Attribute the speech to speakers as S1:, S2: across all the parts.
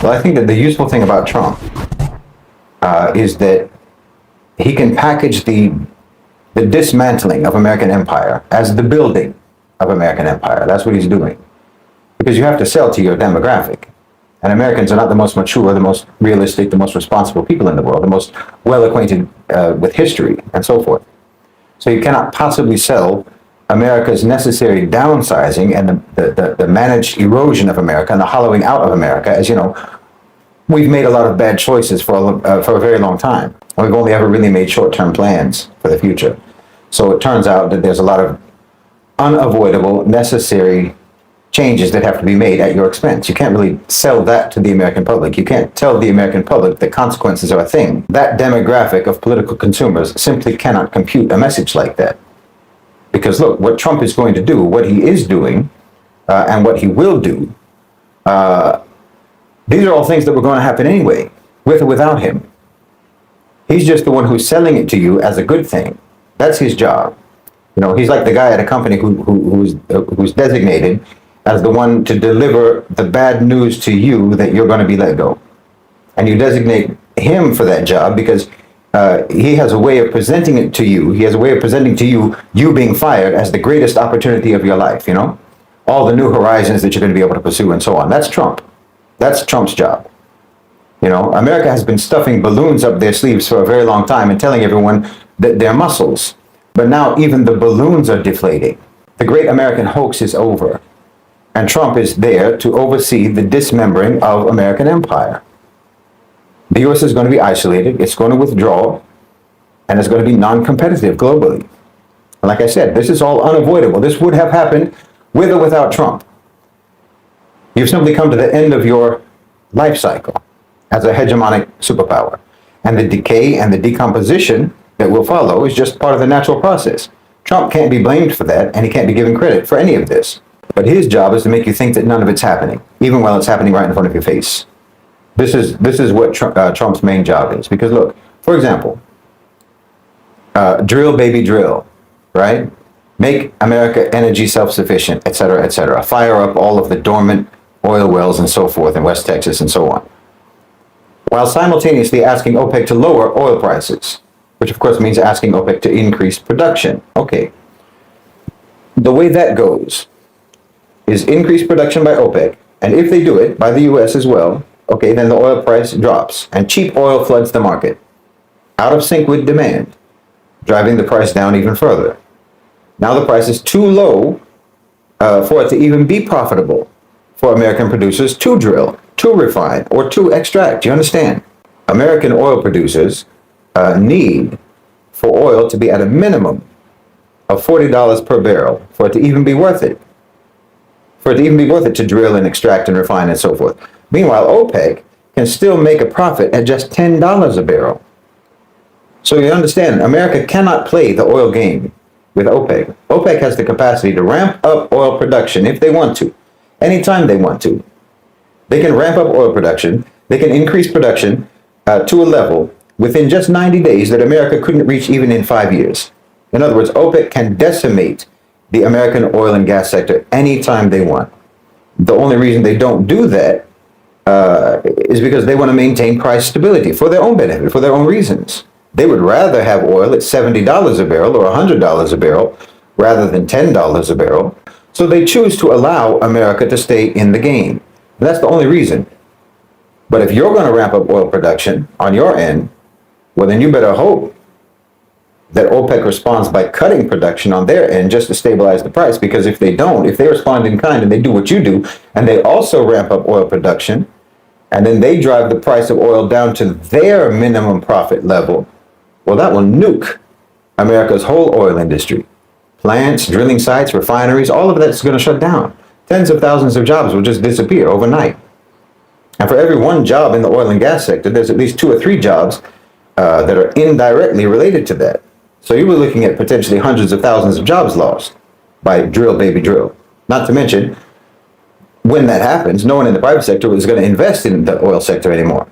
S1: Well, I think that the useful thing about Trump is that he can package the dismantling of American empire as the building of American empire. That's what he's doing. Because you have to sell to your demographic. And Americans are not the most mature, the most realistic, the most responsible people in the world, the most well acquainted with history and so forth. So you cannot possibly sell America's necessary downsizing and the managed erosion of America and the hollowing out of America. As you know, we've made a lot of bad choices for a very long time. We've only ever really made short-term plans for the future. So it turns out that there's a lot of unavoidable, necessary changes that have to be made at your expense. You can't really sell that to the American public. You can't tell the American public that consequences are a thing. That demographic of political consumers simply cannot compute a message like that. Because look, what Trump is going to do, what he is doing, and what he will do, these are all things that were going to happen anyway, with or without him. He's just the one who's selling it to you as a good thing. That's his job. You know, he's like the guy at a company who's designated as the one to deliver the bad news to you that you're going to be let go. And you designate him for that job because he has a way of presenting it to you. He has a way of presenting to you, you being fired as the greatest opportunity of your life, you know? All the new horizons that you're going to be able to pursue and so on. That's Trump. That's Trump's job. You know, America has been stuffing balloons up their sleeves for a very long time and telling everyone that they're muscles. But now even the balloons are deflating. The great American hoax is over. And Trump is there to oversee the dismembering of American empire. The U.S. is going to be isolated, it's going to withdraw, and it's going to be non-competitive globally. And like I said, this is all unavoidable. This would have happened with or without Trump. You've simply come to the end of your life cycle as a hegemonic superpower. And the decay and the decomposition that will follow is just part of the natural process. Trump can't be blamed for that, and he can't be given credit for any of this. But his job is to make you think that none of it's happening, even while it's happening right in front of your face. This is what Trump's main job is. Because look, for example, drill, baby, drill, right? Make America energy self-sufficient, et cetera, et cetera. Fire up all of the dormant oil wells and so forth in West Texas and so on. While simultaneously asking OPEC to lower oil prices, which of course means asking OPEC to increase production. Okay. The way that goes is increase production by OPEC, and if they do it, by the US as well, okay, then the oil price drops, and cheap oil floods the market, out of sync with demand, driving the price down even further. Now the price is too low for it to even be profitable for American producers to drill, to refine, or to extract. You understand? American oil producers need for oil to be at a minimum of $40 per barrel for it to even be worth it. For it to even be worth it to drill and extract and refine and so forth. Meanwhile, OPEC can still make a profit at just $10 a barrel. So you understand, America cannot play the oil game with OPEC. OPEC has the capacity to ramp up oil production if they want to, anytime they want to. They can ramp up oil production, they can increase production to a level within just 90 days that America couldn't reach even in 5 years. In other words, OPEC can decimate the American oil and gas sector anytime they want. The only reason they don't do that is because they want to maintain price stability for their own benefit, for their own reasons. They would rather have oil at $70 a barrel or $100 a barrel rather than $10 a barrel. So they choose to allow America to stay in the game. And that's the only reason. But if you're going to ramp up oil production on your end, well, then you better hope that OPEC responds by cutting production on their end just to stabilize the price. Because if they don't, if they respond in kind and they do what you do, and they also ramp up oil production, and then they drive the price of oil down to their minimum profit level, well, that will nuke America's whole oil industry. Plants, drilling sites, refineries, all of that's going to shut down. Tens of thousands of jobs will just disappear overnight. And for every one job in the oil and gas sector, there's at least 2 or 3 jobs that are indirectly related to that. So you were looking at potentially hundreds of thousands of jobs lost by drill, baby, drill. Not to mention, when that happens, no one in the private sector is going to invest in the oil sector anymore.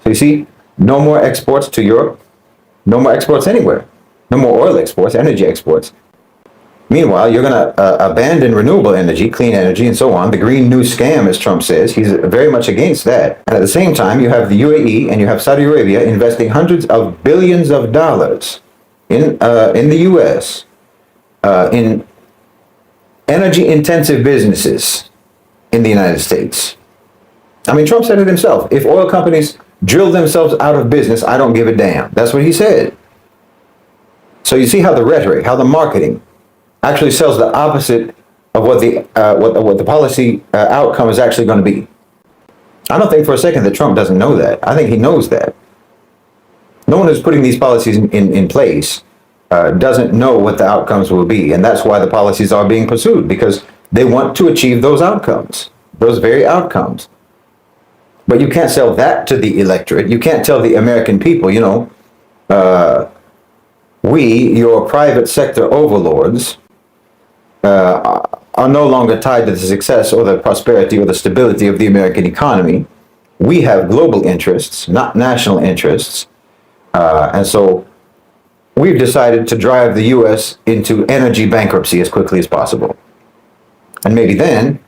S1: So you see, no more exports to Europe, no more exports anywhere, no more oil exports, energy exports. Meanwhile, you're going to abandon renewable energy, clean energy, and so on. The Green New Scam, as Trump says, he's very much against that. And at the same time, you have the UAE and you have Saudi Arabia investing hundreds of billions of dollars in the U.S. In energy-intensive businesses in the United States. I mean, Trump said it himself. If oil companies drill themselves out of business, I don't give a damn. That's what he said. So you see how the rhetoric, how the marketing actually sells the opposite of what the policy outcome is actually going to be. I don't think for a second that Trump doesn't know that. I think he knows that. No one who's putting these policies in place doesn't know what the outcomes will be. And that's why the policies are being pursued, because they want to achieve those outcomes, those very outcomes. But you can't sell that to the electorate. You can't tell the American people, we, your private sector overlords, are no longer tied to the success or the prosperity or the stability of the American economy. We have global interests, not national interests. And so we've decided to drive the U.S. into energy bankruptcy as quickly as possible. And maybe then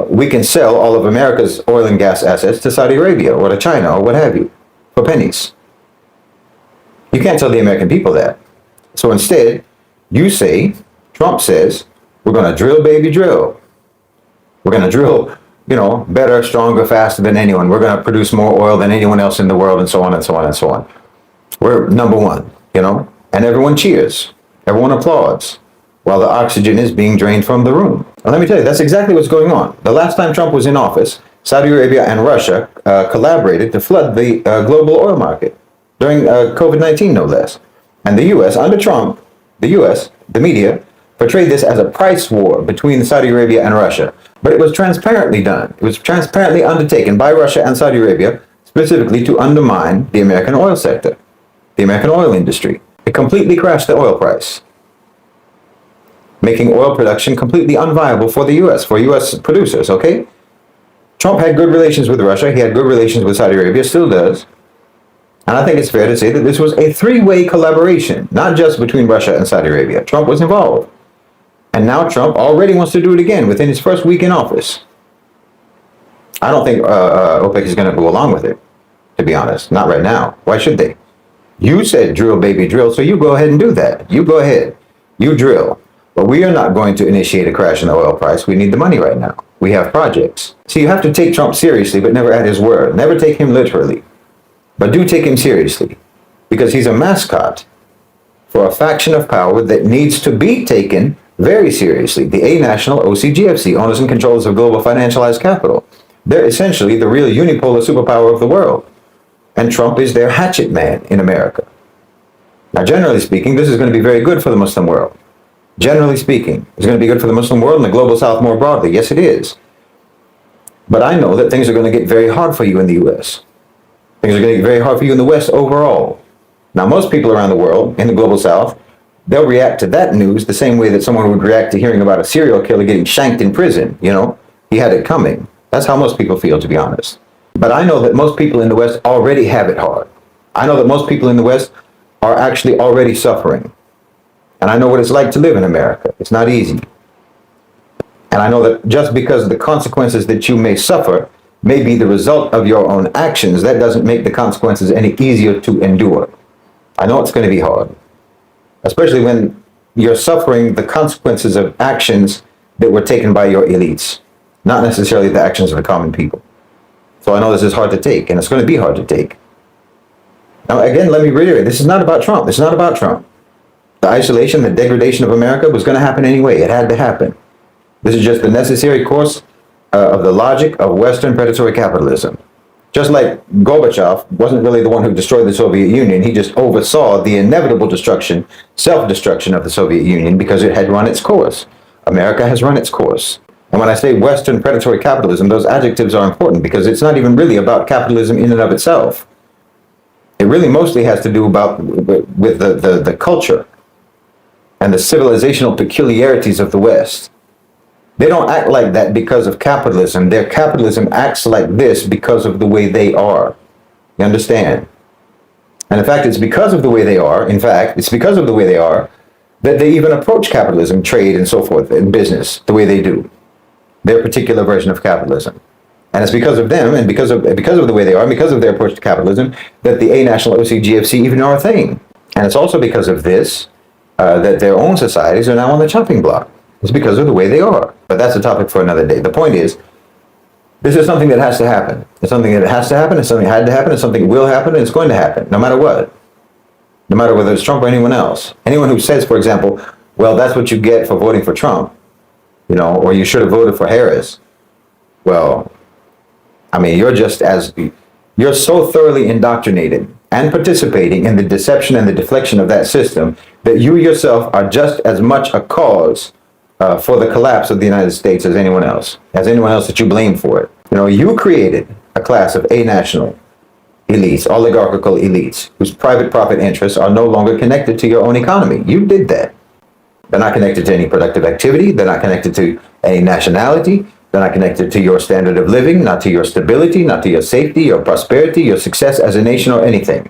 S1: we can sell all of America's oil and gas assets to Saudi Arabia or to China or what have you for pennies. You can't tell the American people that. So instead, you say, Trump says, we're going to drill, baby, drill. We're going to drill, better, stronger, faster than anyone. We're going to produce more oil than anyone else in the world, and so on and so on and so on. We're number one, and everyone cheers. Everyone applauds while the oxygen is being drained from the room. And let me tell you, that's exactly what's going on. The last time Trump was in office, Saudi Arabia and Russia collaborated to flood the global oil market during COVID-19, no less. And the U.S., under Trump, the U.S., the media, portrayed this as a price war between Saudi Arabia and Russia. But it was transparently done. It was transparently undertaken by Russia and Saudi Arabia, specifically to undermine the American oil sector, the American oil industry. It completely crashed the oil price, making oil production completely unviable for the U.S., for U.S. producers, okay? Trump had good relations with Russia. He had good relations with Saudi Arabia, still does. And I think it's fair to say that this was a three-way collaboration, not just between Russia and Saudi Arabia. Trump was involved. And now Trump already wants to do it again within his first week in office. I don't think OPEC is going to go along with it, to be honest. Not right now. Why should they? You said drill, baby, drill, so you go ahead and do that. You go ahead. You drill. But we are not going to initiate a crash in the oil price. We need the money right now. We have projects. So you have to take Trump seriously, but never at his word. Never take him literally. But do take him seriously, because he's a mascot for a faction of power that needs to be taken very seriously. The A-National OCGFC, owners and controllers of global financialized capital. They're essentially the real unipolar superpower of the world. And Trump is their hatchet man in America. Now, generally speaking, this is going to be very good for the Muslim world. Generally speaking, it's going to be good for the Muslim world and the global South more broadly. Yes, it is. But I know that things are going to get very hard for you in the U.S. Things are going to get very hard for you in the West overall. Now, most people around the world, in the global South, they'll react to that news the same way that someone would react to hearing about a serial killer getting shanked in prison. He had it coming. That's how most people feel, to be honest. But I know that most people in the West already have it hard. I know that most people in the West are actually already suffering. And I know what it's like to live in America. It's not easy. And I know that just because the consequences that you may suffer may be the result of your own actions, that doesn't make the consequences any easier to endure. I know it's going to be hard, especially when you're suffering the consequences of actions that were taken by your elites, not necessarily the actions of the common people. So I know this is hard to take, and it's going to be hard to take. Now, again, let me reiterate, this is not about Trump. This is not about Trump. The isolation, the degradation of America was going to happen anyway. It had to happen. This is just the necessary course of the logic of Western predatory capitalism. Just like Gorbachev wasn't really the one who destroyed the Soviet Union, he just oversaw the inevitable destruction, self-destruction of the Soviet Union because it had run its course. America has run its course. And when I say Western predatory capitalism, those adjectives are important because it's not even really about capitalism in and of itself. It really mostly has to do with the culture and the civilizational peculiarities of the West. They don't act like that because of capitalism. Their capitalism acts like this because of the way they are. You understand? And in fact, it's because of the way they are, that they even approach capitalism, trade, and so forth in business the way they do, their particular version of capitalism. And it's because of them, and because of the way they are, and because of their approach to capitalism, that the A-National OCGFC even are a thing. And it's also because of this that their own societies are now on the chopping block. It's because of the way they are. But that's a topic for another day. The point is, this is something that has to happen. It's something that has to happen. It's something that had to happen. It's something that will happen. And it's going to happen, no matter what. No matter whether it's Trump or anyone else. Anyone who says, for example, well, that's what you get for voting for Trump, or you should have voted for Harris. Well, I mean, you're so thoroughly indoctrinated and participating in the deception and the deflection of that system that you yourself are just as much a cause for the collapse of the United States as anyone else that you blame for it. You created a class of A-national elites, oligarchical elites, whose private profit interests are no longer connected to your own economy. You did that. They're not connected to any productive activity. They're not connected to any nationality. They're not connected to your standard of living, not to your stability, not to your safety, your prosperity, your success as a nation or anything.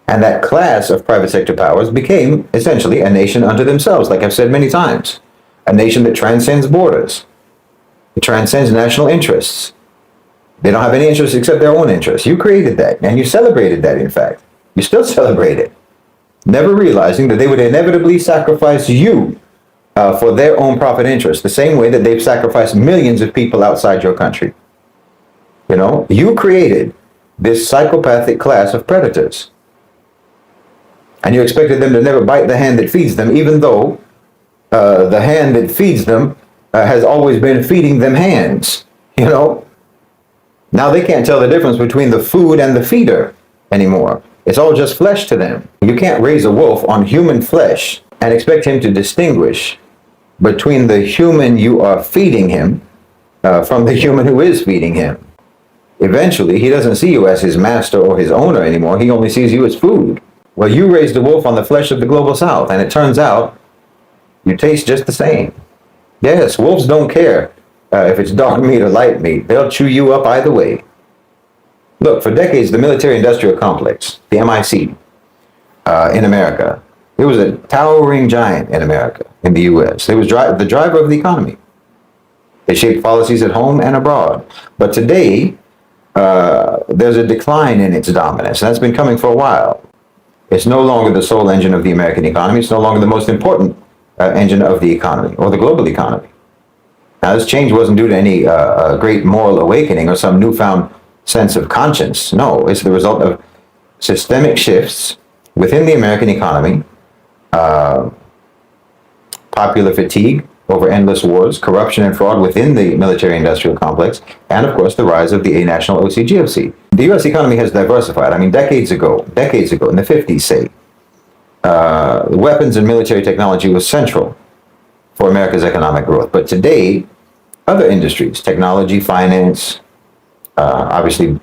S1: And that class of private sector powers became essentially a nation unto themselves, like I've said many times. A nation that transcends borders. It transcends national interests. They don't have any interests except their own interests. You created that, and you celebrated that, in fact. You still celebrate it, never realizing that they would inevitably sacrifice you for their own profit interests, the same way that they've sacrificed millions of people outside your country. You created this psychopathic class of predators. And you expected them to never bite the hand that feeds them, even though the hand that feeds them has always been feeding them hands, Now they can't tell the difference between the food and the feeder anymore. It's all just flesh to them. You can't raise a wolf on human flesh and expect him to distinguish between the human you are feeding him from the human who is feeding him. Eventually, he doesn't see you as his master or his owner anymore. He only sees you as food. Well, you raised a wolf on the flesh of the global south, and it turns out you taste just the same. Yes, wolves don't care if it's dark meat or light meat. They'll chew you up either way. Look, for decades, the military-industrial complex, the MIC, in America, it was a towering giant in America, in the U.S. It was the driver of the economy. They shaped policies at home and abroad. But today, there's a decline in its dominance, and that's been coming for a while. It's no longer the sole engine of the American economy. It's no longer the most important engine of the economy, or the global economy. Now, this change wasn't due to any great moral awakening or some newfound sense of conscience. No, it's the result of systemic shifts within the American economy, popular fatigue over endless wars, corruption and fraud within the military-industrial complex, and, of course, the rise of the A-National OCGFC. The U.S. economy has diversified. I mean, decades ago, in the 50s, say, weapons and military technology was central for America's economic growth. But today, other industries, technology, finance, obviously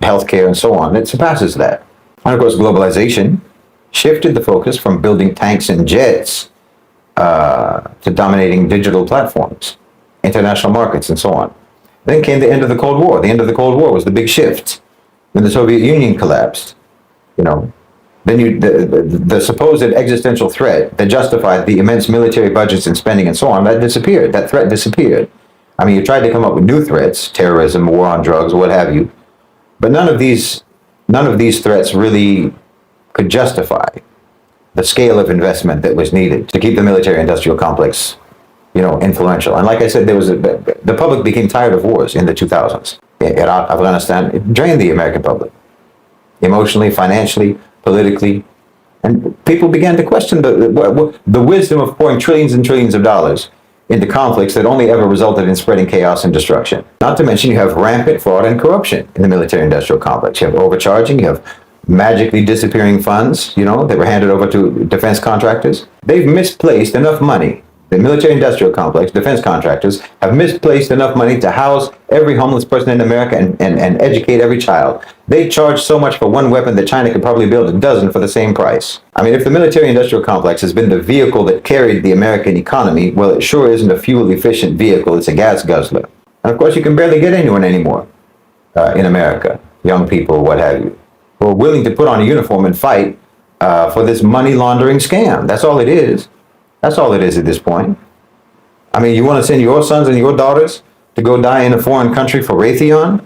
S1: healthcare and so on, it surpasses that. And of course, globalization shifted the focus from building tanks and jets to dominating digital platforms, international markets, and so on. Then came the end of the Cold War. The end of the Cold War was the big shift when the Soviet Union collapsed. Then the supposed existential threat that justified the immense military budgets and spending and so on, that disappeared. That threat disappeared. I mean, you tried to come up with new threats, terrorism, war on drugs, what have you, but none of these threats really could justify the scale of investment that was needed to keep the military-industrial complex, influential. And like I said, the public became tired of wars in the 2000s. Afghanistan, it drained the American public, emotionally, financially, politically, and people began to question the wisdom of pouring trillions and trillions of dollars into conflicts that only ever resulted in spreading chaos and destruction. Not to mention, you have rampant fraud and corruption in the military-industrial complex. You have overcharging, you have magically disappearing funds, that were handed over to defense contractors. They've misplaced enough money. The military-industrial complex, defense contractors, have misplaced enough money to house every homeless person in America and educate every child. They charge so much for one weapon that China could probably build a dozen for the same price. I mean, if the military-industrial complex has been the vehicle that carried the American economy, well, it sure isn't a fuel-efficient vehicle. It's a gas guzzler. And of course, you can barely get anyone anymore in America, young people, what have you, who are willing to put on a uniform and fight for this money laundering scam. That's all it is. That's all it is at this point. I mean, you want to send your sons and your daughters to go die in a foreign country for Raytheon?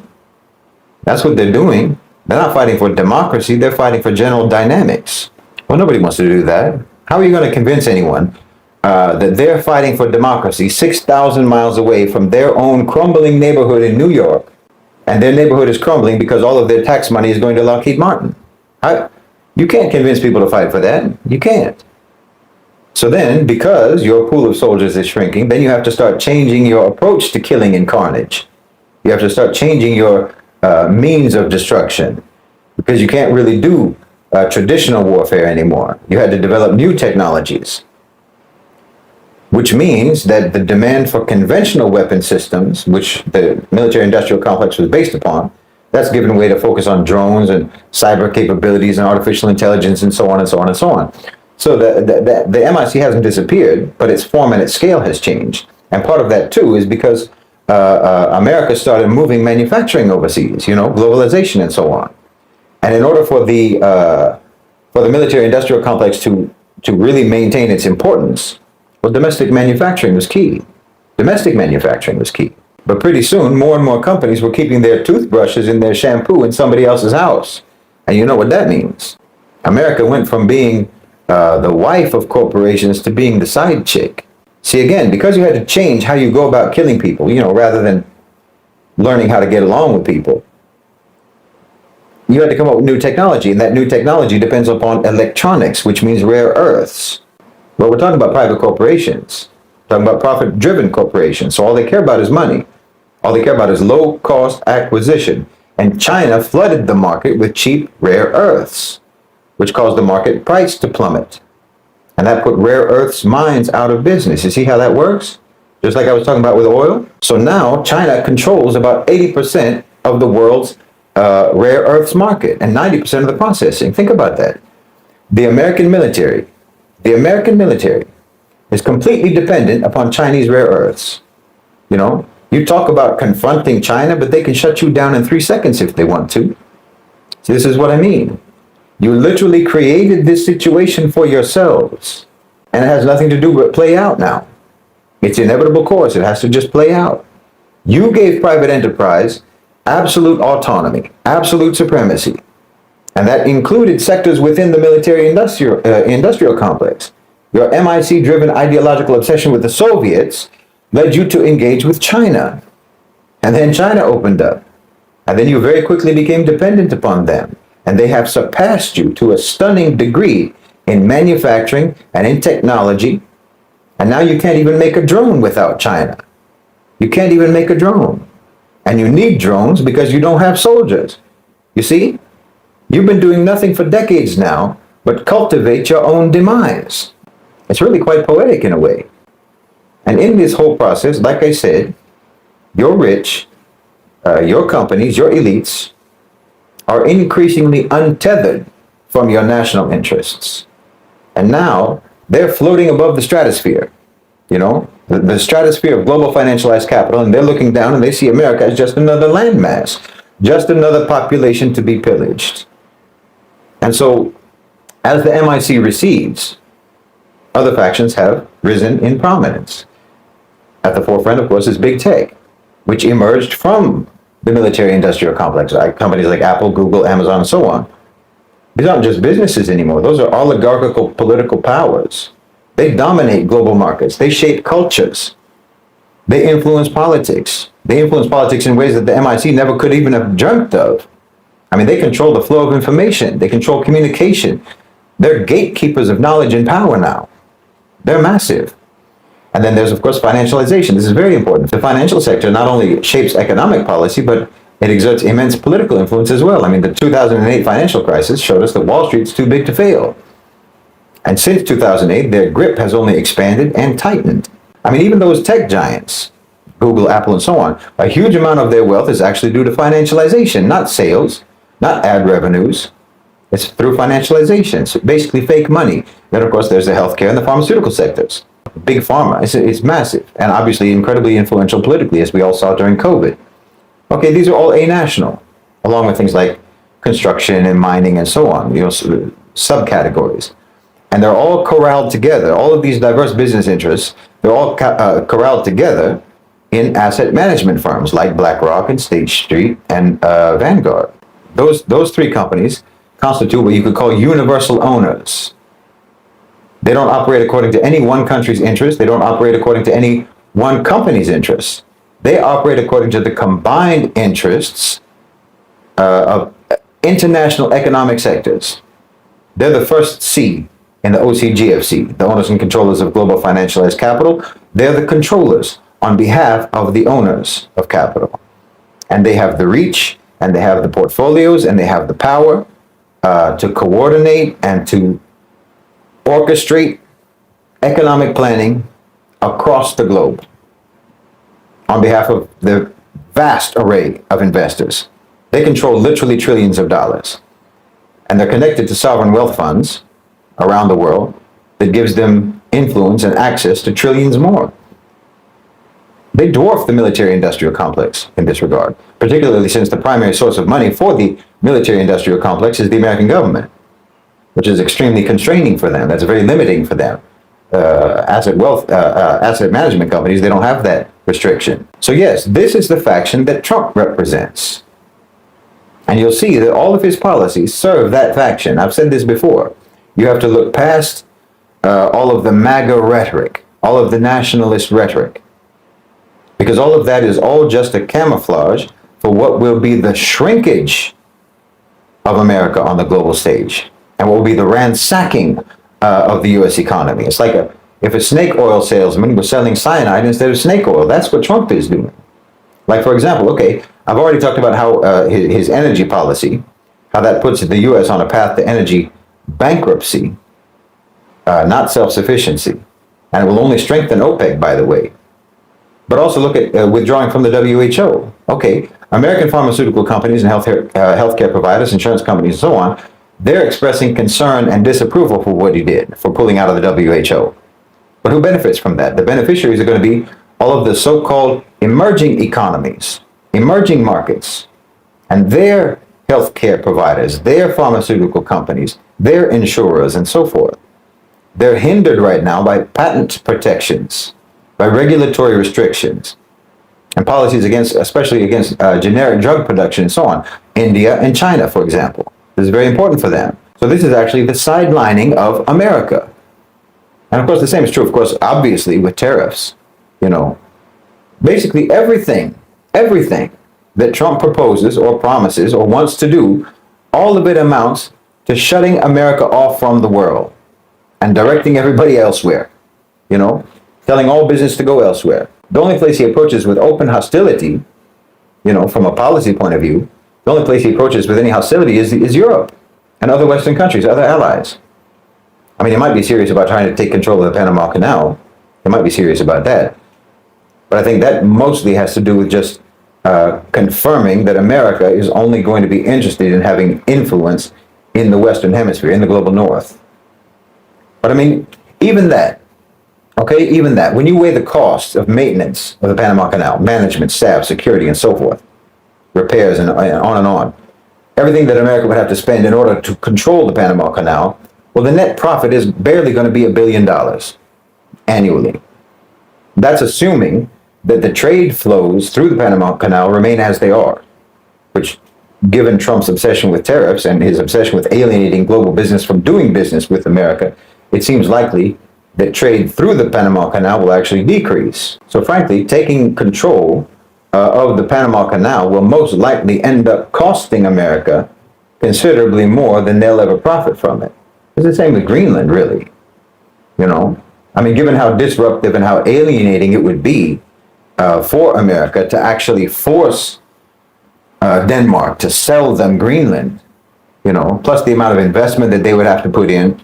S1: That's what they're doing. They're not fighting for democracy. They're fighting for General Dynamics. Well, nobody wants to do that. How are you going to convince anyone that they're fighting for democracy 6,000 miles away from their own crumbling neighborhood in New York, and their neighborhood is crumbling because all of their tax money is going to Lockheed Martin? You can't convince people to fight for that. You can't. So then, because your pool of soldiers is shrinking, then you have to start changing your approach to killing and carnage. You have to start changing your means of destruction, because you can't really do traditional warfare anymore. You had to develop new technologies, which means that the demand for conventional weapon systems, which the military-industrial complex was based upon, that's given way to focus on drones and cyber capabilities and artificial intelligence and so on and so on and so on. So the MIC hasn't disappeared, but its form and its scale has changed. And part of that, too, is because America started moving manufacturing overseas, globalization and so on. And in order for the military-industrial complex to really maintain its importance, well, domestic manufacturing was key. Domestic manufacturing was key. But pretty soon, more and more companies were keeping their toothbrushes and their shampoo in somebody else's house. And you know what that means. America went from being the wife of corporations to being the side chick. See, again, because you had to change how you go about killing people, rather than learning how to get along with people, you had to come up with new technology. And that new technology depends upon electronics, which means rare earths. But we're talking about private corporations, talking about profit-driven corporations. So all they care about is money. All they care about is low-cost acquisition. And China flooded the market with cheap rare earths, which caused the market price to plummet. And that put rare earths mines out of business. You see how that works? Just like I was talking about with oil. So now China controls about 80% of the world's rare earths market and 90% of the processing. Think about that. The American military is completely dependent upon Chinese rare earths. You talk about confronting China, but they can shut you down in 3 seconds if they want to. So this is what I mean. You literally created this situation for yourselves, and it has nothing to do but play out now. It's inevitable course. It has to just play out. You gave private enterprise absolute autonomy, absolute supremacy, and that included sectors within the military-industrial complex. Your MIC-driven ideological obsession with the Soviets led you to engage with China. And then China opened up. And then you very quickly became dependent upon them. And they have surpassed you to a stunning degree in manufacturing and in technology. And now you can't even make a drone without China. You can't even make a drone. And you need drones because you don't have soldiers. You see? You've been doing nothing for decades now but cultivate your own demise. It's really quite poetic in a way. And in this whole process, like I said, your rich, your companies, your elites are increasingly untethered from your national interests. And now they're floating above the stratosphere, the stratosphere of global financialized capital, and they're looking down and they see America as just another landmass, just another population to be pillaged. And so, as the MIC recedes, other factions have risen in prominence. At the forefront, of course, is big tech, which emerged from the military-industrial complex, companies like Apple, Google, Amazon, and so on. These aren't just businesses anymore. Those are oligarchical political powers. They dominate global markets. They shape cultures. They influence politics. They influence politics in ways that the MIC never could even have dreamt of. I mean, they control the flow of information. They control communication. They're gatekeepers of knowledge and power now. They're massive. And then there's, of course, financialization. This is very important. The financial sector not only shapes economic policy, but it exerts immense political influence as well. I mean, the 2008 financial crisis showed us that Wall Street's too big to fail. And since 2008, their grip has only expanded and tightened. I mean, even those tech giants, Google, Apple, and so on, a huge amount of their wealth is actually due to financialization, not sales, not ad revenues. It's through financialization. So basically fake money. Then, of course, there's the healthcare and the pharmaceutical sectors. Big pharma is massive and obviously incredibly influential politically, as we all saw during COVID. Okay, these are all a-national, along with things like construction and mining and so on. subcategories. And they're all corralled together. All of these diverse business interests, they're all corralled together in asset management firms like BlackRock and State Street and Vanguard. Those three companies constitute what you could call universal owners. They don't operate according to any one country's interests. They don't operate according to any one company's interests. They operate according to the combined interests of international economic sectors. They're the first C in the OCGFC, the owners and controllers of global financialized capital. They're the controllers on behalf of the owners of capital. And they have the reach, and they have the portfolios, and they have the power to coordinate and to orchestrate economic planning across the globe on behalf of the vast array of investors. They control literally trillions of dollars. And they're connected to sovereign wealth funds around the world that gives them influence and access to trillions more. They dwarf the military-industrial complex in this regard, particularly since the primary source of money for the military-industrial complex is the American government, which is extremely constraining for them. That's very limiting for them. Asset management companies, they don't have that restriction. So yes, this is the faction that Trump represents. And you'll see that all of his policies serve that faction. I've said this before. You have to look past all of the MAGA rhetoric, all of the nationalist rhetoric, because all of that is all just a camouflage for what will be the shrinkage of America on the global stage and what will be the ransacking of the U.S. economy. It's like if a snake oil salesman was selling cyanide instead of snake oil. That's what Trump is doing. Like, for example, okay, I've already talked about how his energy policy, how that puts the U.S. on a path to energy bankruptcy, not self-sufficiency. And it will only strengthen OPEC, by the way. But also look at withdrawing from the WHO. Okay, American pharmaceutical companies and healthcare providers, insurance companies, and so on, they're expressing concern and disapproval for what he did, for pulling out of the WHO. But who benefits from that? The beneficiaries are going to be all of the so-called emerging economies, emerging markets, and their healthcare providers, their pharmaceutical companies, their insurers, and so forth. They're hindered right now by patent protections, by regulatory restrictions, and policies against, especially against generic drug production and so on. India and China, for example. This is very important for them. So this is actually the sidelining of America. And of course, the same is true, of course, obviously, with tariffs. You know, basically everything that Trump proposes or promises or wants to do, all of it amounts to shutting America off from the world and directing everybody elsewhere, you know, telling all business to go elsewhere. The only place he approaches with open hostility, you know, from a policy point of view, the only place he approaches with any hostility is Europe and other Western countries, other allies. I mean, he might be serious about trying to take control of the Panama Canal. He might be serious about that. But I think that mostly has to do with just confirming that America is only going to be interested in having influence in the Western Hemisphere, in the global North. But I mean, even that, okay, even that, when you weigh the costs of maintenance of the Panama Canal, management, staff, security, and so forth, repairs, and on, everything that America would have to spend in order to control the Panama Canal, well, the net profit is barely going to be $1 billion annually. That's assuming that the trade flows through the Panama Canal remain as they are, which, given Trump's obsession with tariffs and his obsession with alienating global business from doing business with America, it seems likely that trade through the Panama Canal will actually decrease. So frankly, taking control of the Panama Canal will most likely end up costing America considerably more than they'll ever profit from it. It's the same with Greenland, really. You know, I mean, given how disruptive and how alienating it would be for America to actually force Denmark to sell them Greenland, you know, plus the amount of investment that they would have to put in,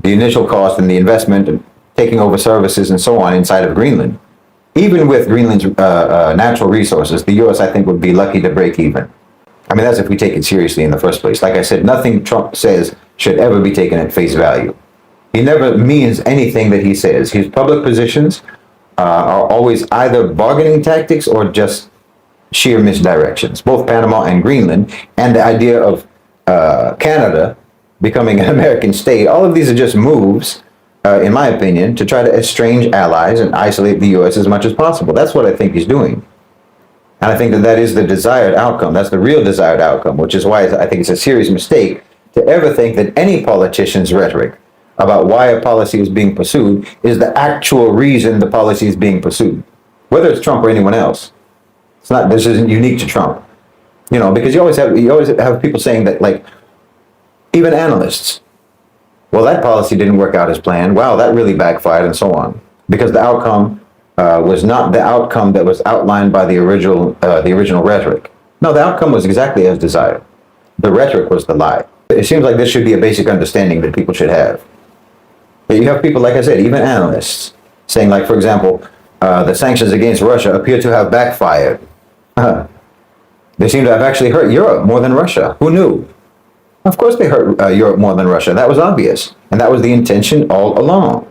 S1: the initial cost and the investment and taking over services and so on inside of Greenland. Even with Greenland's natural resources, the U.S., I think, would be lucky to break even. I mean, that's if we take it seriously in the first place. Like I said, nothing Trump says should ever be taken at face value. He never means anything that he says. His public positions are always either bargaining tactics or just sheer misdirections. Both Panama and Greenland, and the idea of Canada becoming an American state. All of these are just moves, in my opinion, to try to estrange allies and isolate the U.S. as much as possible. That's what I think he's doing. And I think that that is the desired outcome. That's the real desired outcome, which is why I think it's a serious mistake to ever think that any politician's rhetoric about why a policy is being pursued is the actual reason the policy is being pursued, whether it's Trump or anyone else. It's not. This isn't unique to Trump, because you always have people saying that, like, even analysts. Well, that policy didn't work out as planned. Wow, that really backfired, and so on, because the outcome was not the outcome that was outlined by the original rhetoric. No, the outcome was exactly as desired. The rhetoric was the lie. It seems like this should be a basic understanding that people should have. But you have people, like I said, even analysts, saying, like, for example, the sanctions against Russia appear to have backfired. They seem to have actually hurt Europe more than Russia. Who knew? Of course they hurt Europe more than Russia. That was obvious. And that was the intention all along.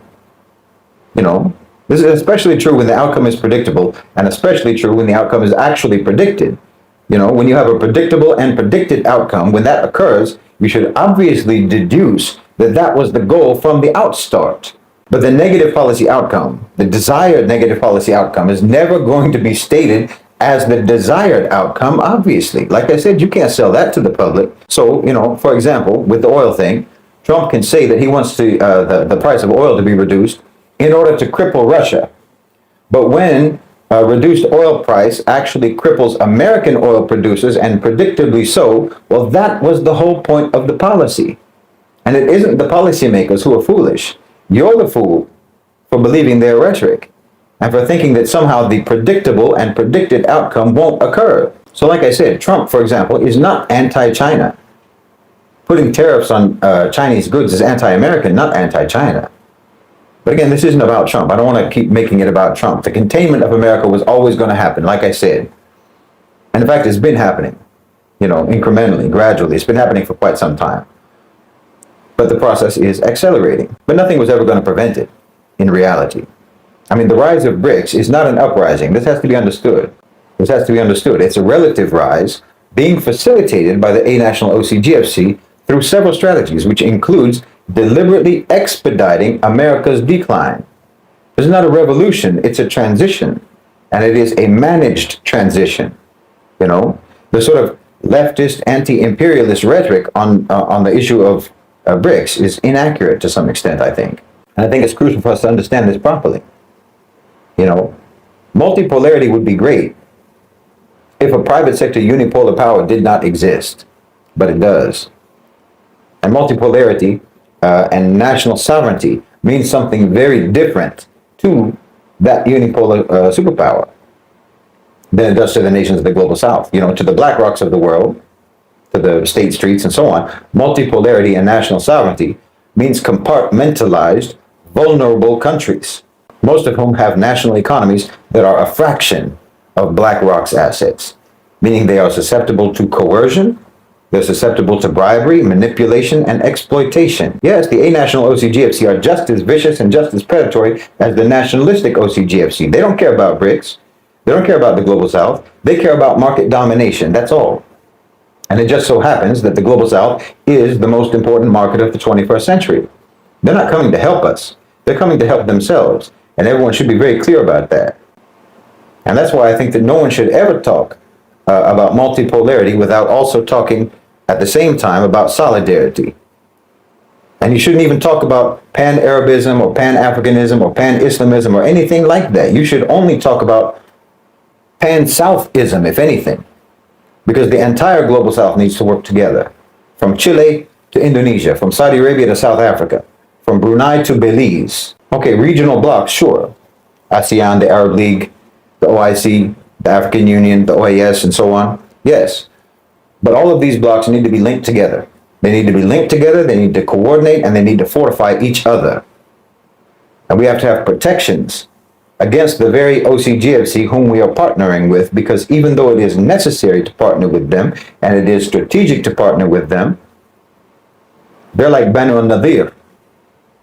S1: This is especially true when the outcome is predictable, and especially true when the outcome is actually predicted. When you have a predictable and predicted outcome, when that occurs, you should obviously deduce that that was the goal from the outstart. But the negative policy outcome, the desired negative policy outcome, is never going to be stated as the desired outcome, obviously. Like I said, you can't sell that to the public. So, for example, with the oil thing, Trump can say that he wants the price of oil to be reduced in order to cripple Russia. But when a reduced oil price actually cripples American oil producers, and predictably so, well, that was the whole point of the policy. And it isn't the policymakers who are foolish. You're the fool for believing their rhetoric and for thinking that somehow the predictable and predicted outcome won't occur. So like I said, Trump, for example, is not anti-China. Putting tariffs on Chinese goods is anti-American, not anti-China. But again, this isn't about Trump. I don't want to keep making it about Trump. The containment of America was always going to happen, like I said. And in fact, it's been happening, incrementally, gradually. It's been happening for quite some time. But the process is accelerating. But nothing was ever going to prevent it, in reality. I mean, the rise of BRICS is not an uprising. This has to be understood. It's a relative rise being facilitated by the A-National OCGFC through several strategies, which includes deliberately expediting America's decline. It's not a revolution, it's a transition. And it is a managed transition. The sort of leftist, anti-imperialist rhetoric on the issue of BRICS is inaccurate to some extent, I think. And I think it's crucial for us to understand this properly. Multipolarity would be great if a private sector unipolar power did not exist, but it does. And multipolarity and national sovereignty means something very different to that unipolar superpower than it does to the nations of the global south. To the BlackRocks of the world, to the State Streets and so on, multipolarity and national sovereignty means compartmentalized, vulnerable countries, most of whom have national economies that are a fraction of BlackRock's assets, meaning they are susceptible to coercion, they're susceptible to bribery, manipulation, and exploitation. Yes, the A-National OCGFC are just as vicious and just as predatory as the nationalistic OCGFC. They don't care about BRICS. They don't care about the global south. They care about market domination, that's all. And it just so happens that the global south is the most important market of the 21st century. They're not coming to help us. They're coming to help themselves. And everyone should be very clear about that. And that's why I think that no one should ever talk about multipolarity without also talking at the same time about solidarity. And you shouldn't even talk about pan-Arabism or pan-Africanism or pan-Islamism or anything like that. You should only talk about pan-Southism, if anything. Because the entire global south needs to work together. From Chile to Indonesia, from Saudi Arabia to South Africa, from Brunei to Belize. Okay, regional blocs, sure. ASEAN, the Arab League, the OIC, the African Union, the OAS, and so on. Yes. But all of these blocs need to be linked together. They need to be linked together, they need to coordinate, and they need to fortify each other. And we have to have protections against the very OCGFC whom we are partnering with, because even though it is necessary to partner with them, and it is strategic to partner with them, they're like Banu al-Nadir.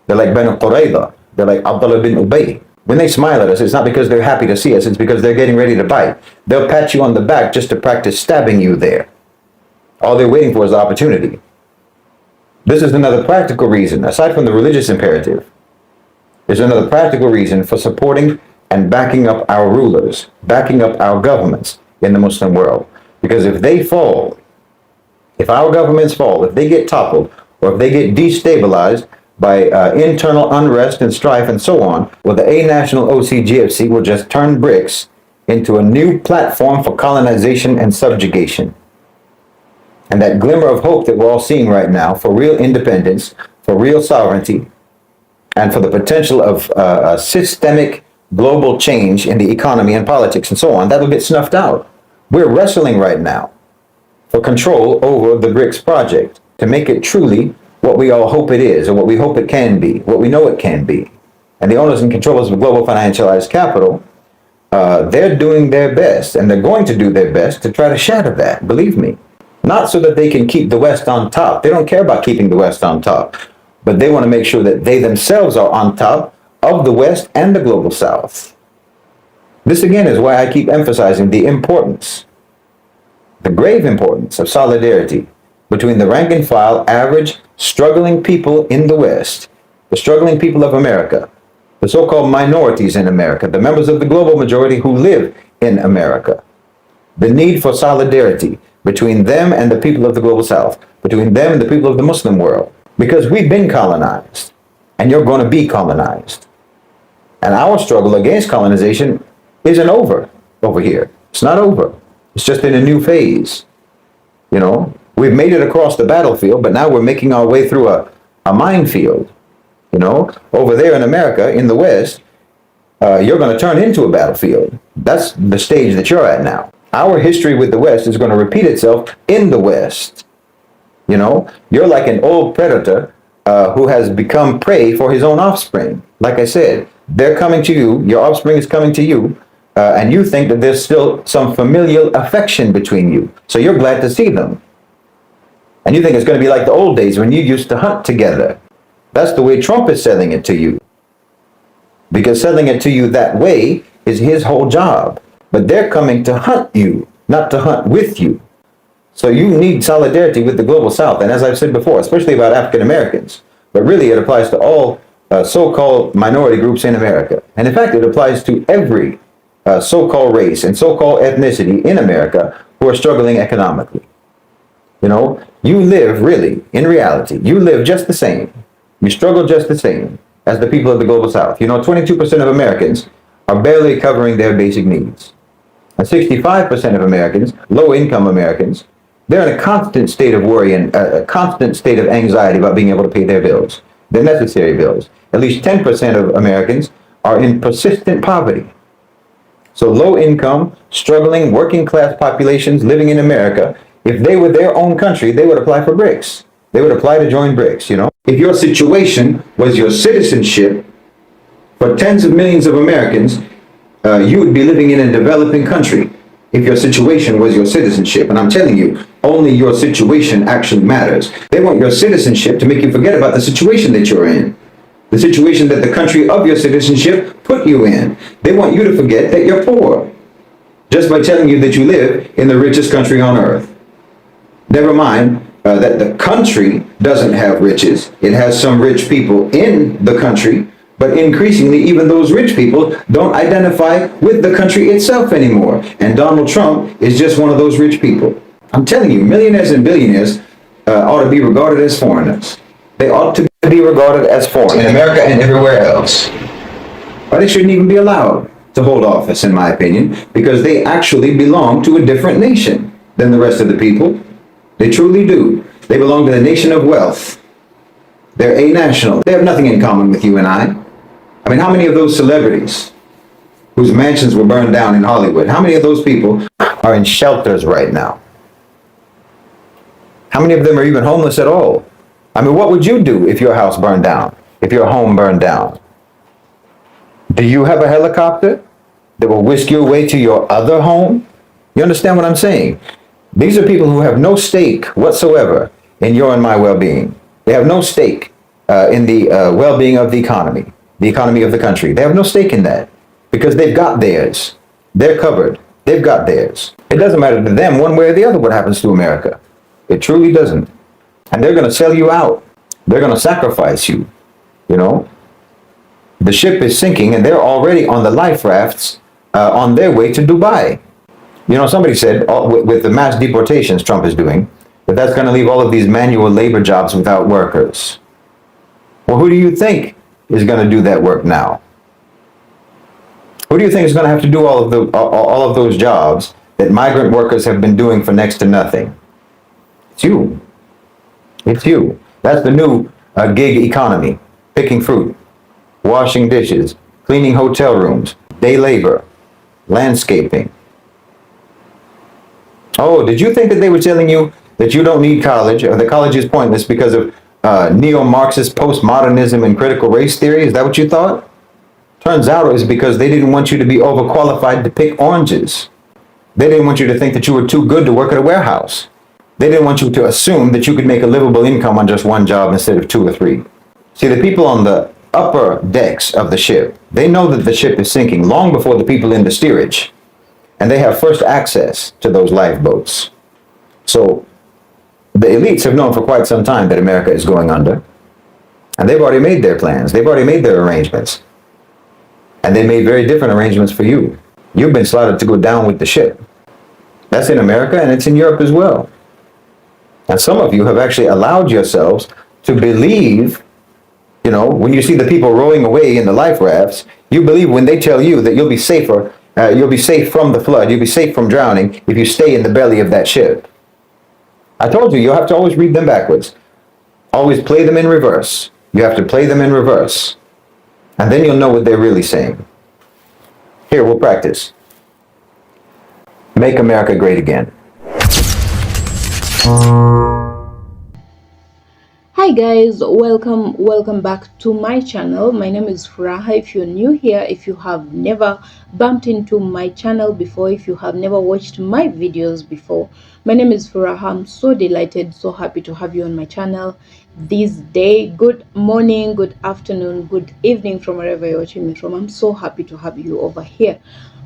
S1: They're like Banu Qurayza. They're like Abdullah bin Ubay. When they smile at us, it's not because they're happy to see us, it's because they're getting ready to bite. They'll pat you on the back just to practice stabbing you there. All they're waiting for is the opportunity. This is another practical reason, aside from the religious imperative. There's another practical reason for supporting and backing up our rulers, backing up our governments in the Muslim world. Because if they fall, if our governments fall, if they get toppled, or if they get destabilized by internal unrest and strife and so on, well, the A-National OCGFC will just turn BRICS into a new platform for colonization and subjugation. And that glimmer of hope that we're all seeing right now for real independence, for real sovereignty, and for the potential of a systemic global change in the economy and politics and so on, that'll get snuffed out. We're wrestling right now for control over the BRICS project to make it truly what we all hope it is, or what we hope it can be, what we know it can be. And the owners and controllers of global financialized capital, they're doing their best, and they're going to do their best to try to shatter that, believe me. Not so that they can keep the West on top. They don't care about keeping the West on top, but they want to make sure that they themselves are on top of the West and the global South. This again is why I keep emphasizing the importance, the grave importance of solidarity between the rank and file, average, struggling people in the West, the struggling people of America, the so-called minorities in America, the members of the global majority who live in America. The need for solidarity between them and the people of the global South, between them and the people of the Muslim world, because we've been colonized, and you're going to be colonized. And our struggle against colonization isn't over here. It's not over. It's just in a new phase. You know, we've made it across the battlefield, but now we're making our way through a minefield. You know, over there in America, in the West, you're going to turn into a battlefield. That's the stage that you're at now. Our history with the West is going to repeat itself in the West. You know, you're like an old predator who has become prey for his own offspring. Like I said, they're coming to you, your offspring is coming to you, and you think that there's still some familial affection between you. So you're glad to see them. And you think it's going to be like the old days when you used to hunt together. That's the way Trump is selling it to you. Because selling it to you that way is his whole job. But they're coming to hunt you, not to hunt with you. So you need solidarity with the global South. And as I've said before, especially about African Americans, but really it applies to all so-called minority groups in America. And in fact, it applies to every so-called race and so-called ethnicity in America who are struggling economically. You know, you live really, in reality, you live just the same. You struggle just the same as the people of the global South. You know, 22% of Americans are barely covering their basic needs. And 65% of Americans, low-income Americans, they're in a constant state of worry and a constant state of anxiety about being able to pay their bills, their necessary bills. At least 10% of Americans are in persistent poverty. So low-income, struggling, working-class populations living in America, if they were their own country, they would apply for BRICS. They would apply to join BRICS, you know. If your situation was your citizenship, for tens of millions of Americans, you would be living in a developing country if your situation was your citizenship. And I'm telling you, only your situation actually matters. They want your citizenship to make you forget about the situation that you're in, the situation that the country of your citizenship put you in. They want you to forget that you're poor, just by telling you that you live in the richest country on earth. Never mind that the country doesn't have riches. It has some rich people in the country, but increasingly, even those rich people don't identify with the country itself anymore. And Donald Trump is just one of those rich people. I'm telling you, millionaires and billionaires ought to be regarded as foreigners. They ought to be regarded as foreigners in America and everywhere else. But they shouldn't even be allowed to hold office, in my opinion, because they actually belong to a different nation than the rest of the people. They truly do. They belong to the nation of wealth. They're a-national. They have nothing in common with you and I. I mean, how many of those celebrities whose mansions were burned down in Hollywood, how many of those people are in shelters right now? How many of them are even homeless at all? I mean, what would you do if your house burned down, if your home burned down? Do you have a helicopter that will whisk you away to your other home? You understand what I'm saying? These are people who have no stake whatsoever in your and my well-being. They have no stake in the well-being of the economy of the country. They have no stake in that because they've got theirs. They're covered. They've got theirs. It doesn't matter to them one way or the other what happens to America. It truly doesn't. And they're going to sell you out. They're going to sacrifice you, you know. The ship is sinking and they're already on the life rafts on their way to Dubai. You know, somebody said with the mass deportations Trump is doing, that's going to leave all of these manual labor jobs without workers. Well, who do you think is going to do that work now? Who do you think is going to have to do all of those jobs that migrant workers have been doing for next to nothing? It's you. It's you. That's the new gig economy. Picking fruit, washing dishes, cleaning hotel rooms, day labor, landscaping. Oh, did you think that they were telling you that you don't need college or that college is pointless because of neo-Marxist postmodernism and critical race theory? Is that what you thought? Turns out it was because they didn't want you to be overqualified to pick oranges. They didn't want you to think that you were too good to work at a warehouse. They didn't want you to assume that you could make a livable income on just one job instead of two or three. See, the people on the upper decks of the ship, they know that the ship is sinking long before the people in the steerage. And they have first access to those lifeboats. So the elites have known for quite some time that America is going under. And they've already made their plans. They've already made their arrangements. And they made very different arrangements for you. You've been slotted to go down with the ship. That's in America and it's in Europe as well. And some of you have actually allowed yourselves to believe, you know, when you see the people rowing away in the life rafts, you believe when they tell you that you'll be safer, you'll be safe from the flood, you'll be safe from drowning if you stay in the belly of that ship. I told you, you'll have to always read them backwards. Always play them in reverse. You have to play them in reverse. And then you'll know what they're really saying. Here, we'll practice. Make America great again.
S2: Hi guys, welcome back to my channel. My name is Furaha. If you're new here, if you have never bumped into my channel before, if you have never watched my videos before, my name is Furaha. I'm so delighted, so happy to have you on my channel this day. Good morning, good afternoon, good evening from wherever you're watching me from. I'm so happy to have you over here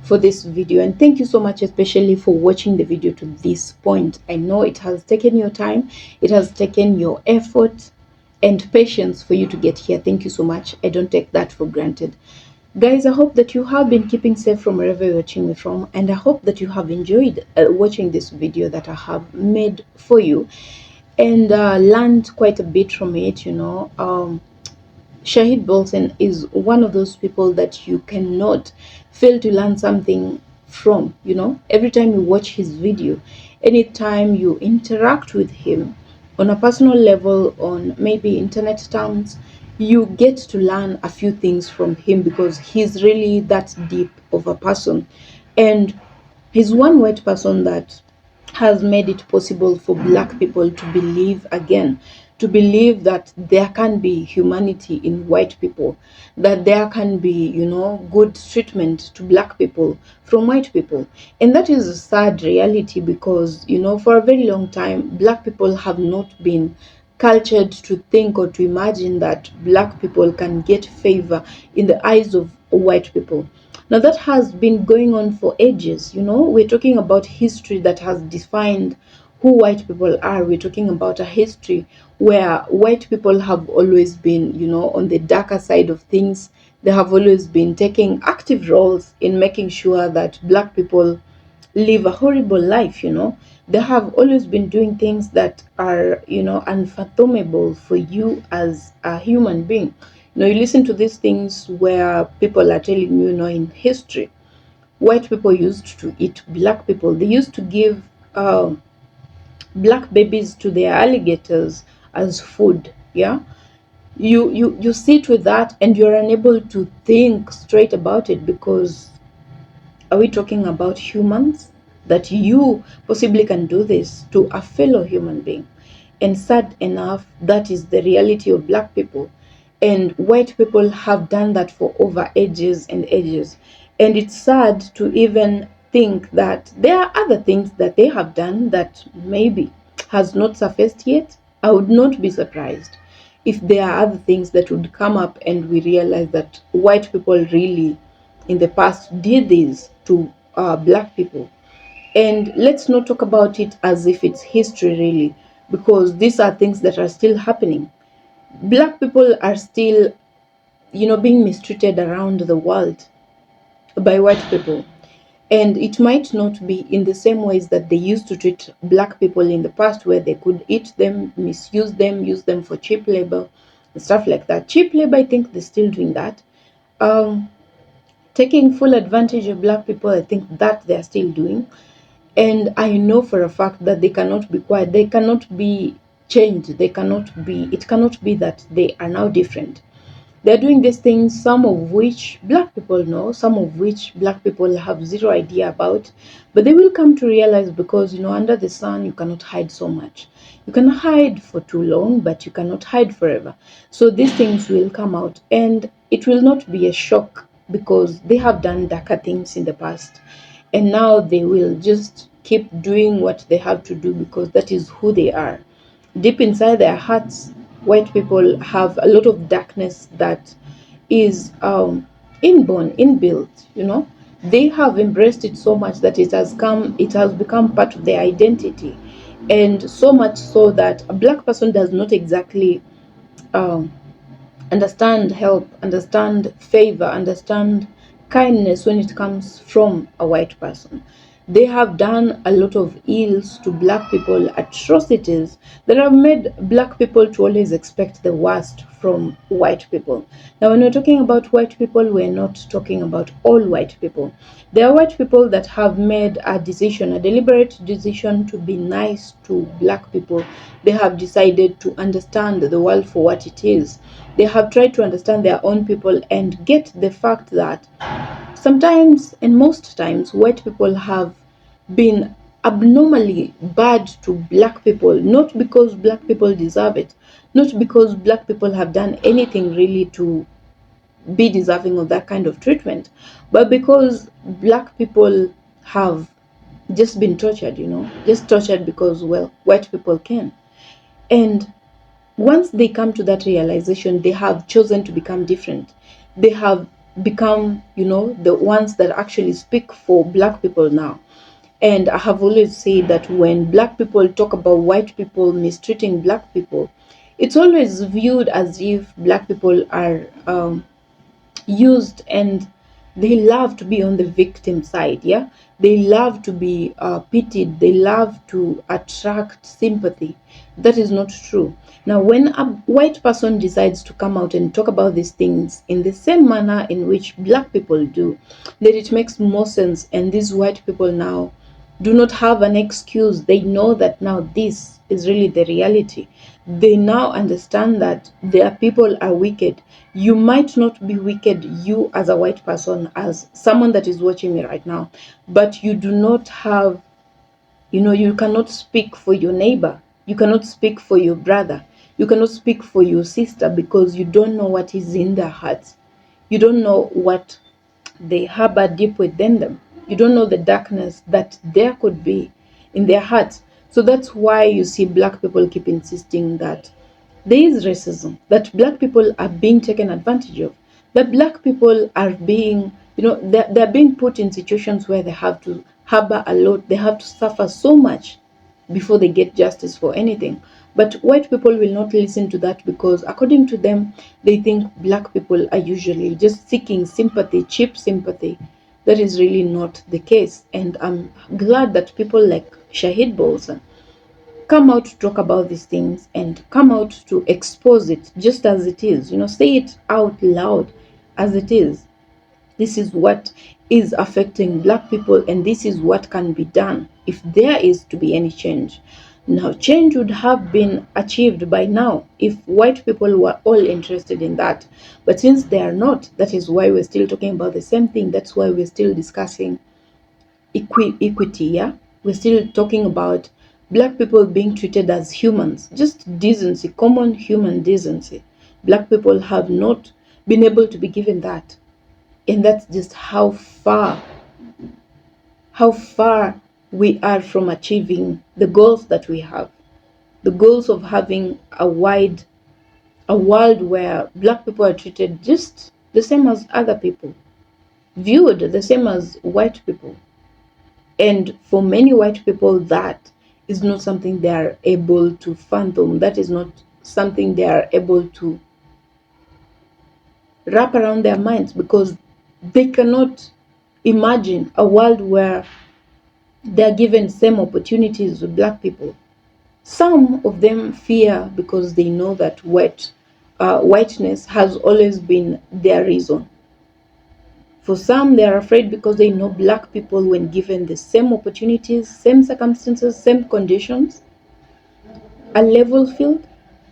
S2: for this video, and thank you so much, especially for watching the video to this point. I know it has taken your time, it has taken your effort and patience for you to get here. Thank you so much. I don't take that for granted. Guys, I hope that you have been keeping safe from wherever you're watching me from, and I hope that you have enjoyed watching this video that I have made for you and learned quite a bit from it. Shahid Bolton is one of those people that you cannot fail to learn something from. Every time you watch his video, anytime you interact with him on a personal level, on maybe internet terms, you get to learn a few things from him because he's really that deep of a person. And he's one white person that has made it possible for Black people to believe again, to believe that there can be humanity in white people, that there can be, good treatment to Black people from white people. And that is a sad reality because, for a very long time, Black people have not been cultured to think or to imagine that Black people can get favor in the eyes of white people. Now, that has been going on for ages. We're talking about history that has defined who white people are. We're talking about a history where white people have always been, on the darker side of things. They have always been taking active roles in making sure that Black people live a horrible life. They have always been doing things that are, unfathomable for you as a human being. You listen to these things where people are telling you, in history, white people used to eat Black people. They used to give Black babies to their alligators as food. Yeah, you sit with that and you're unable to think straight about it because are we talking about humans? That you possibly can do this to a fellow human being? And sad enough, that is the reality of Black people. And white people have done that for over ages and ages. And it's sad to even think that there are other things that they have done that maybe has not surfaced yet. I would not be surprised if there are other things that would come up and we realize that white people really in the past did this to Black people. And let's not talk about it as if it's history, really, because these are things that are still happening. Black people are still, being mistreated around the world by white people. And it might not be in the same ways that they used to treat black people in the past, where they could eat them, misuse them, use them for cheap labor and stuff like that. Cheap labor, I think they're still doing that. Um, Taking full advantage of black people, I think that they're still doing. And I know for a fact that they cannot be quiet, they cannot be changed, it cannot be that they are now different. They're doing these things, some of which black people know, some of which black people have zero idea about, but they will come to realize, because under the sun you cannot hide so much. You can hide for too long, but you cannot hide forever. So these things will come out, and it will not be a shock, because they have done darker things in the past, and now they will just keep doing what they have to do, because that is who they are. Deep inside their hearts, white people have a lot of darkness that is inborn, inbuilt. They have embraced it so much that it has become part of their identity, and so much so that a black person does not exactly um, understand help, understand favor, understand kindness when it comes from a white person. They have done a lot of ills to black people, atrocities that have made black people to always expect the worst from white people. Now, when we're talking about white people, we're not talking about all white people. There are white people that have made a decision, a deliberate decision, to be nice to black people. They have decided to understand the world for what it is. They have tried to understand their own people and get the fact that sometimes, and most times, white people have been abnormally bad to black people, not because black people deserve it, not because black people have done anything really to be deserving of that kind of treatment, but because black people have just been tortured, just tortured because, well, white people can. And once they come to that realization, they have chosen to become different. They have become, the ones that actually speak for black people now. And I have always said that when black people talk about white people mistreating black people, it's always viewed as if black people are used, and they love to be on the victim side. Yeah, they love to be pitied, they love to attract sympathy. That is not true. Now, when a white person decides to come out and talk about these things in the same manner in which black people do, then it makes more sense, and these white people now do not have an excuse. They know that now this is really the reality. They now understand that their people are wicked. You might not be wicked, you as a white person, as someone that is watching me right now, but you do not have, you cannot speak for your neighbor. You cannot speak for your brother. You cannot speak for your sister, because you don't know what is in their hearts. You don't know what they harbor deep within them. You don't know the darkness that there could be in their hearts. So that's why you see black people keep insisting that there is racism, that black people are being taken advantage of, that black people are being, they're being put in situations where they have to harbor a lot, they have to suffer so much before they get justice for anything. But white people will not listen to that, because according to them, they think black people are usually just seeking sympathy, cheap sympathy. That is really not the case. And I'm glad that people like Shahid Bolsa come out to talk about these things and come out to expose it just as it is. Say it out loud as it is. This is what is affecting black people, and this is what can be done if there is to be any change. Now, change would have been achieved by now if white people were all interested in that. But since they are not, that is why we're still talking about the same thing. That's why we're still discussing equity. Yeah, we're still talking about black people being treated as humans, just decency, common human decency. Black people have not been able to be given that, and that's just how far we are from achieving the goals that we have, the goals of having a world where black people are treated just the same as other people, viewed the same as white people. And for many white people, that is not something they are able to fathom. That is not something they are able to wrap around their minds, because they cannot imagine a world where they're given same opportunities with black people. Some of them fear because they know that whiteness has always been their reason. For some, they are afraid because they know black people, when given the same opportunities, same circumstances, same conditions, a level field,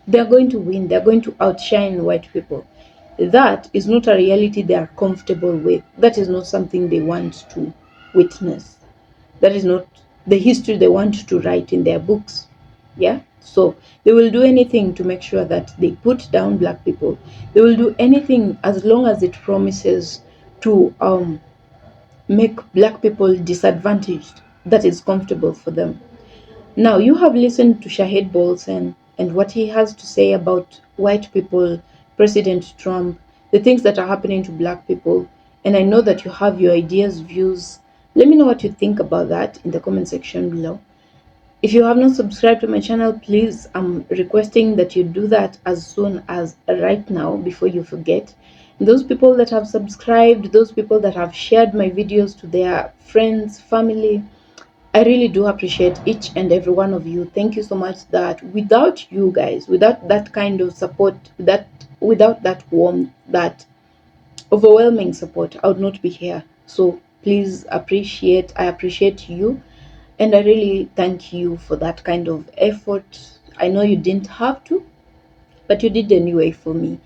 S2: they're going to win, they're going to outshine white people. That is not a reality they are comfortable with. That is not something they want to witness. That is not the history they want to write in their books. Yeah? So they will do anything to make sure that they put down black people. They will do anything as long as it promises to make black people disadvantaged. That is comfortable for them. Now, you have listened to Shahid Bolson and what he has to say about white people, President Trump, the things that are happening to black people. And I know that you have your ideas, views. Let me know what you think about that in the comment section below. If you have not subscribed to my channel, please, I'm requesting that you do that as soon as right now before you forget. Those people that have subscribed, those people that have shared my videos to their friends, family, I really do appreciate each and every one of you. Thank you so much. That without you guys, without that kind of support, without that warmth, that overwhelming support, I would not be here. So please appreciate, I appreciate you, and I really thank you for that kind of effort. I know you didn't have to, but you did anyway for me,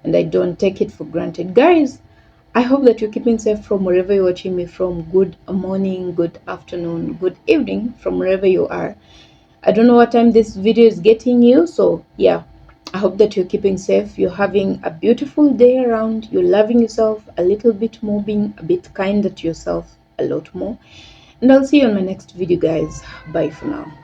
S2: and I don't take it for granted. Guys, I hope that you're keeping safe from wherever you're watching me from. Good morning, good afternoon, good evening from wherever you are. I don't know what time this video is getting you, so yeah, I hope that you're keeping safe, you're having a beautiful day around, you're loving yourself a little bit more, being a bit kinder to yourself a lot more. And I'll see you on my next video, guys. Bye for now.